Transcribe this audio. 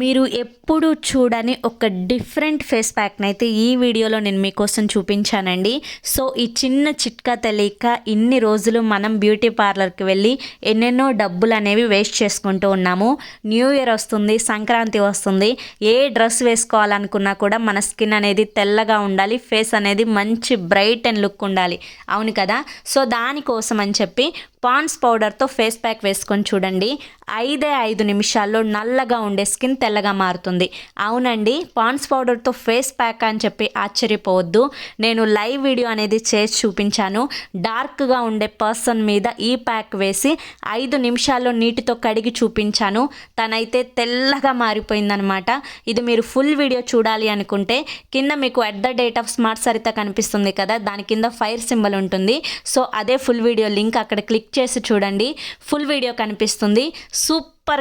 మీరు ఎప్పుడు చూడని ఒక డిఫరెంట్ ఫేస్ ప్యాక్ని అయితే ఈ వీడియోలో నేను మీకోసం చూపించానండి. సో ఈ చిన్న చిట్కా తెలియక ఇన్ని రోజులు మనం బ్యూటీ పార్లర్కి వెళ్ళి ఎన్నెన్నో డబ్బులు అనేవి వేస్ట్ చేసుకుంటూ ఉన్నాము. న్యూ ఇయర్ వస్తుంది, సంక్రాంతి వస్తుంది, ఏ డ్రెస్ వేసుకోవాలనుకున్నా కూడా మన స్కిన్ అనేది తెల్లగా ఉండాలి, ఫేస్ అనేది మంచి బ్రైట్ అండ్ లుక్ ఉండాలి, అవును కదా. సో దానికోసం అని చెప్పి పాండ్స్ పౌడర్తో ఫేస్ ప్యాక్ వేసుకొని చూడండి. 5 నిమిషాల్లో నల్లగా ఉండే స్కిన్ తెల్లగా మారుతుంది. అవునండి, పాండ్స్ పౌడర్తో ఫేస్ ప్యాక్ అని చెప్పి ఆశ్చర్యపోవద్దు. నేను లైవ్ వీడియో అనేది చేసి చూపించాను. డార్క్గా ఉండే పర్సన్ మీద ఈ ప్యాక్ వేసి 5 నిమిషాల్లో నీటితో కడిగి చూపించాను. తనైతే తెల్లగా మారిపోయిందనమాట. ఇది మీరు ఫుల్ వీడియో చూడాలి అనుకుంటే కింద మీకు @ the date of smart Saritha కనిపిస్తుంది కదా, దాని కింద ఫైర్ సింబల్ ఉంటుంది. సో అదే ఫుల్ వీడియో లింక్, అక్కడ క్లిక్ చేసి చూడండి, ఫుల్ వీడియో కనిపిస్తుంది. సూపర్